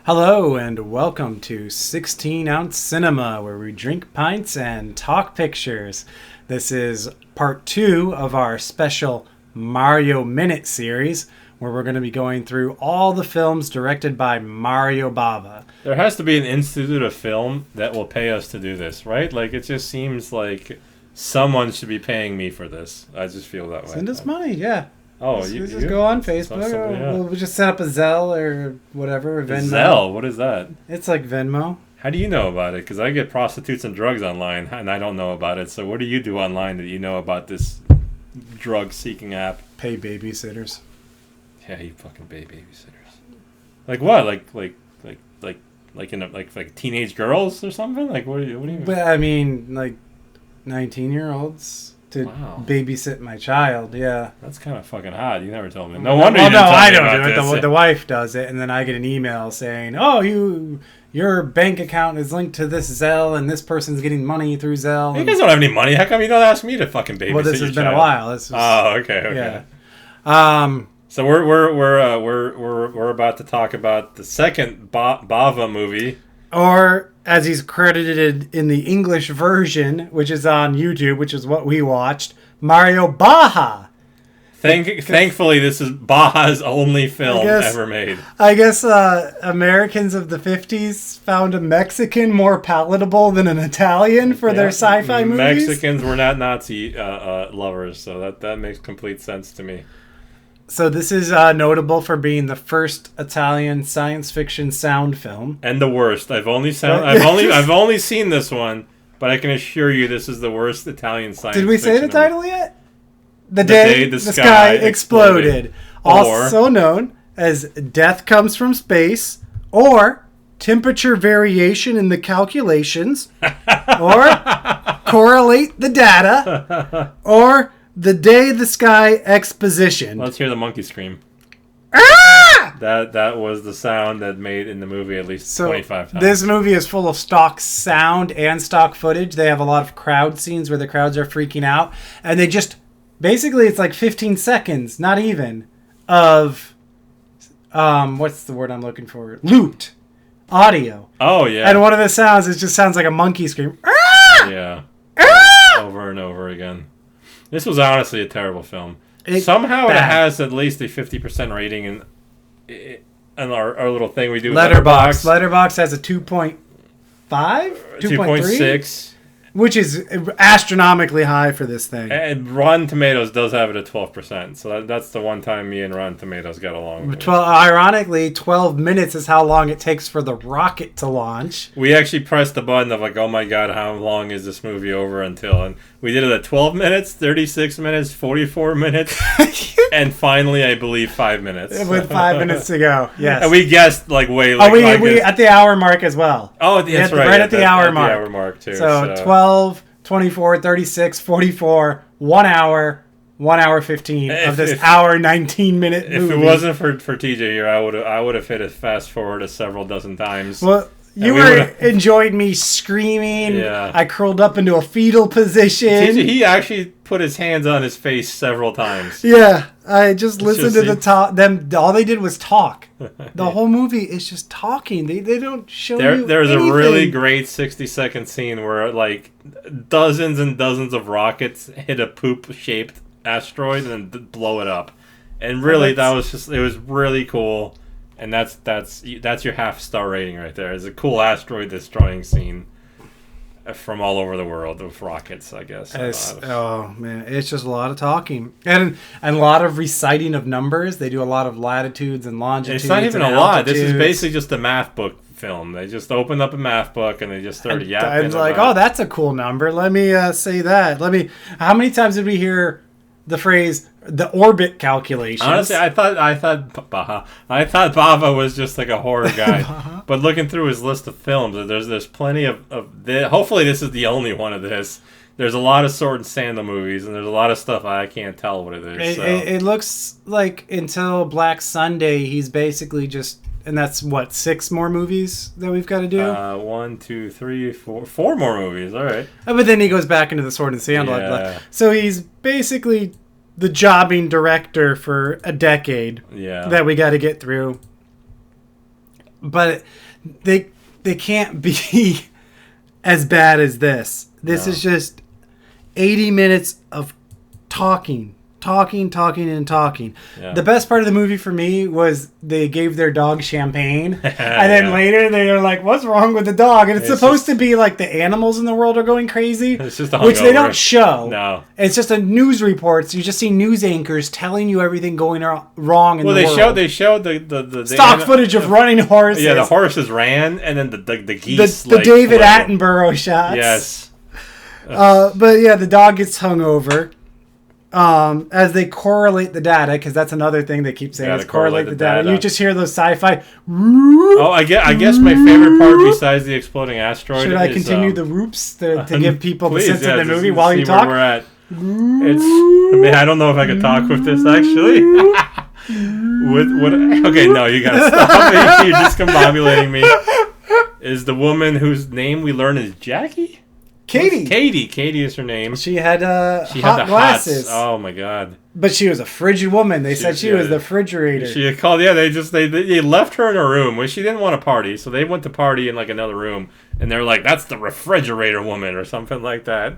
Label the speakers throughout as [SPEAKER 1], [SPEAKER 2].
[SPEAKER 1] Hello and welcome to 16 Ounce Cinema, where we drink pints and talk pictures. This is part 2 of our special Mario Minute series, where we're going to be going through all the films directed by Mario Bava.
[SPEAKER 2] There has to be an institute of film that will pay us to do this, right? Like, it just seems like someone should be paying me for this. I just feel that way.
[SPEAKER 1] Send us money, yeah.
[SPEAKER 2] Oh,
[SPEAKER 1] you just go on Facebook. We'll just set up a Zelle or whatever. Venmo.
[SPEAKER 2] Zelle? What is that?
[SPEAKER 1] It's like Venmo.
[SPEAKER 2] How do you know about it? Because I get prostitutes and drugs online, and I don't know about it. So what do you do online that you know about this drug-seeking app?
[SPEAKER 1] Pay babysitters.
[SPEAKER 2] Yeah, you fucking pay babysitters. Like what? Like teenage girls or something? Like what do you mean?
[SPEAKER 1] But I mean, like 19-year-olds. To babysit my child, yeah.
[SPEAKER 2] That's kind of fucking hot. You never told me. No wonder you didn't tell me
[SPEAKER 1] I
[SPEAKER 2] about
[SPEAKER 1] don't do it.
[SPEAKER 2] this.
[SPEAKER 1] The wife does it, and then I get an email saying, "Oh, your bank account is linked to this Zelle, and this person's getting money through Zelle."
[SPEAKER 2] You guys don't have any money. How come you don't ask me to fucking babysit?
[SPEAKER 1] Well, this has been a while.
[SPEAKER 2] Okay.
[SPEAKER 1] Yeah.
[SPEAKER 2] So we're about to talk about the second Bava movie.
[SPEAKER 1] Or, as he's credited in the English version, which is on YouTube, which is what we watched, Mario Bava.
[SPEAKER 2] Thankfully, this is Baja's only film ever made.
[SPEAKER 1] I guess Americans of the 50s found a Mexican more palatable than an Italian for their sci-fi movies.
[SPEAKER 2] Mexicans were not Nazi lovers, so that makes complete sense to me.
[SPEAKER 1] So this is notable for being the first Italian science fiction sound film,
[SPEAKER 2] and the worst. I've only seen this one, but I can assure you this is the worst Italian science fiction.
[SPEAKER 1] Did we say the title yet? The Day the Sky Exploded. Also known as Death Comes from Space, or Temperature Variation in the Calculations, or Correlate the Data, or The Day the Sky Exposition.
[SPEAKER 2] Let's hear the monkey scream.
[SPEAKER 1] Ah!
[SPEAKER 2] That was the sound that made in the movie at least 25 times.
[SPEAKER 1] This movie is full of stock sound and stock footage. They have a lot of crowd scenes where the crowds are freaking out. And they just... Basically, it's like 15 seconds, not even, of... what's the word I'm looking for? Looped audio.
[SPEAKER 2] Oh, yeah.
[SPEAKER 1] And one of the sounds, it just sounds like a monkey scream. Ah!
[SPEAKER 2] Yeah.
[SPEAKER 1] Ah!
[SPEAKER 2] Over and over again. This was honestly a terrible film. Somehow it has at least a 50% rating in our little thing we do.
[SPEAKER 1] Letterboxd. Letterboxd has a 2.5?
[SPEAKER 2] 2.6.
[SPEAKER 1] Which is astronomically high for this thing.
[SPEAKER 2] And Rotten Tomatoes does have it at 12%. So that's the one time me and Rotten Tomatoes got along.
[SPEAKER 1] Ironically, 12 minutes is how long it takes for the rocket to launch.
[SPEAKER 2] We actually pressed the button of like, oh my god, how long is this movie over until? And we did it at 12 minutes, 36 minutes, 44 minutes, and finally, I believe, 5 minutes.
[SPEAKER 1] With 5 minutes to go, yes.
[SPEAKER 2] And we guessed like way...
[SPEAKER 1] we at the hour mark as well.
[SPEAKER 2] Oh, that's right.
[SPEAKER 1] Right at the hour mark.
[SPEAKER 2] The hour mark, too.
[SPEAKER 1] So 12, 24, 36, 44, 1 hour, 1 hour 15 of this hour 19-minute movie.
[SPEAKER 2] If it wasn't for TJ here, I would have hit a fast forward several dozen times.
[SPEAKER 1] Well, you enjoyed me screaming.
[SPEAKER 2] Yeah.
[SPEAKER 1] I curled up into a fetal position.
[SPEAKER 2] TJ, he actually put his hands on his face several times.
[SPEAKER 1] Yeah, I just listened to the talk. All they did was talk. The whole movie is just talking. They don't show you
[SPEAKER 2] There's
[SPEAKER 1] anything.
[SPEAKER 2] a really great 60-second scene where like dozens and dozens of rockets hit a poop-shaped asteroid and then blow it up. And really, it was really cool. And that's your half-star rating right there. It's a cool asteroid destroying scene from all over the world with rockets, I guess.
[SPEAKER 1] Oh man, it's just a lot of talking and a lot of reciting of numbers. They do a lot of latitudes and longitudes.
[SPEAKER 2] It's not even a lot. This is basically just a math book film. They just opened up a math book and they just started yapping.
[SPEAKER 1] It's like, oh, that's a cool number. Let me say that. How many times did we hear the phrase the orbit calculations?
[SPEAKER 2] Honestly, I thought Bava was just like a horror guy. But looking through his list of films, there's plenty of this. Hopefully this is the only one of this. There's a lot of sword and sandal movies, and there's a lot of stuff I can't tell what it is.
[SPEAKER 1] It looks like until Black Sunday, he's basically just... And that's, what, 6 more movies that we've got to do?
[SPEAKER 2] 1, 2, 3, 4. 4 more movies, all right.
[SPEAKER 1] But then he goes back into the sword and sandal.
[SPEAKER 2] Yeah.
[SPEAKER 1] So he's basically the jobbing director for a decade that we got to get through. but they can't be as bad as this. This is just 80 minutes of talking. Yeah. The best part of the movie for me was they gave their dog champagne. And then later they were like, what's wrong with the dog? And it's supposed to be like the animals in the world are going crazy.
[SPEAKER 2] It's just
[SPEAKER 1] which they don't show.
[SPEAKER 2] No.
[SPEAKER 1] It's just a news reports. You just see news anchors telling you everything going wrong in the world.
[SPEAKER 2] They showed the
[SPEAKER 1] stock footage of running horses.
[SPEAKER 2] Yeah, the horses ran, and then the geese.
[SPEAKER 1] The David Attenborough shots.
[SPEAKER 2] Yes.
[SPEAKER 1] But yeah, the dog gets hung over. As they correlate the data, because that's another thing they keep saying is correlate the data. You just hear those sci-fi.
[SPEAKER 2] Oh, I guess my favorite part besides the exploding asteroid.
[SPEAKER 1] Should I continue the whoops to give people the sense of the movie while you talk?
[SPEAKER 2] Where we're at. I don't know if I can talk with this actually. Okay, no, you gotta stop. You're discombobulating me. Is the woman whose name we learn is Jackie? Katie is her name.
[SPEAKER 1] She had hot glasses.
[SPEAKER 2] Oh my god!
[SPEAKER 1] But she was a frigid woman. They said she was the refrigerator.
[SPEAKER 2] She called. Yeah, they left her in her room when she didn't want to party, so they went to party in like another room, and they're like, "That's the refrigerator woman" or something like that.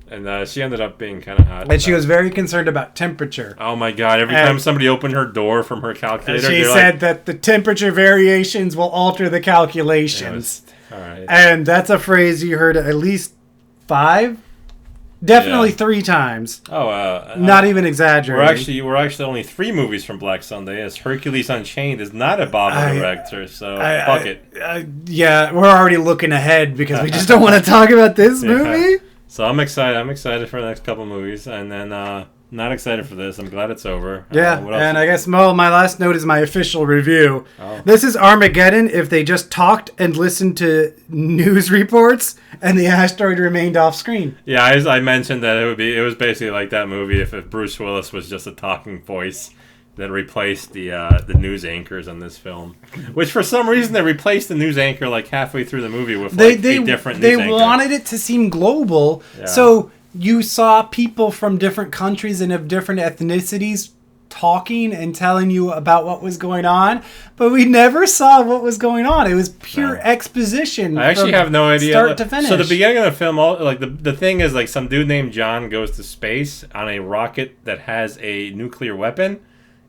[SPEAKER 2] And she ended up being kind of hot.
[SPEAKER 1] And she was very concerned about temperature.
[SPEAKER 2] Oh my god! Every time somebody opened her door from her calculator,
[SPEAKER 1] she said that the temperature variations will alter the calculations.
[SPEAKER 2] All right.
[SPEAKER 1] And that's a phrase you heard at least 5, definitely 3 times. Not even exaggerating.
[SPEAKER 2] We're actually only 3 movies from Black Sunday. As Hercules Unchained is not a Bava director, so fuck it.
[SPEAKER 1] Yeah, we're already looking ahead because we just don't want to talk about this movie.
[SPEAKER 2] So I'm excited. I'm excited for the next couple movies, and then not excited for this. I'm glad it's over.
[SPEAKER 1] Yeah, and I guess my last note is my official review. Oh. This is Armageddon if they just talked and listened to news reports and the asteroid remained off screen.
[SPEAKER 2] Yeah, I mentioned that it was basically like that movie if Bruce Willis was just a talking voice that replaced the news anchors in this film. Which for some reason they replaced the news anchor like halfway through the movie with a different news anchor. They
[SPEAKER 1] wanted it to seem global, so you saw people from different countries and of different ethnicities talking and telling you about what was going on, but we never saw what was going on. It was pure exposition.
[SPEAKER 2] I actually have no idea.
[SPEAKER 1] Start to finish.
[SPEAKER 2] So the beginning of the film, like the thing is like some dude named John goes to space on a rocket that has a nuclear weapon.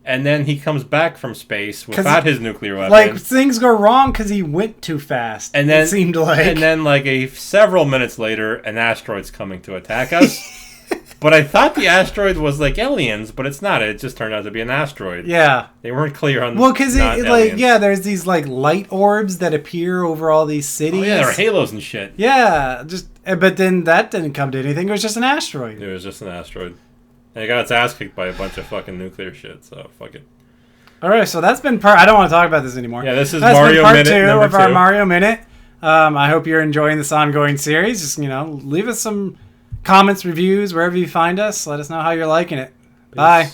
[SPEAKER 2] And then he comes back from space without his nuclear weapon.
[SPEAKER 1] Like, things go wrong because he went too fast, and then, it seemed like.
[SPEAKER 2] And then, like, several minutes later, an asteroid's coming to attack us. But I thought the asteroid was, like, aliens, but it's not. It just turned out to be an asteroid.
[SPEAKER 1] Yeah.
[SPEAKER 2] They weren't clear on
[SPEAKER 1] Well, because, there's these, like, light orbs that appear over all these cities.
[SPEAKER 2] Oh, yeah, there are halos and shit.
[SPEAKER 1] Yeah, but then that didn't come to anything. It was just an asteroid.
[SPEAKER 2] It was just an asteroid. And it got its ass kicked by a bunch of fucking nuclear shit, so fuck it.
[SPEAKER 1] All right, so that's been I don't want to talk about this anymore.
[SPEAKER 2] Yeah, this is Mario Minute number 2
[SPEAKER 1] our Mario Minute. I hope you're enjoying this ongoing series. Just, leave us some comments, reviews, wherever you find us. Let us know how you're liking it. Peace. Bye.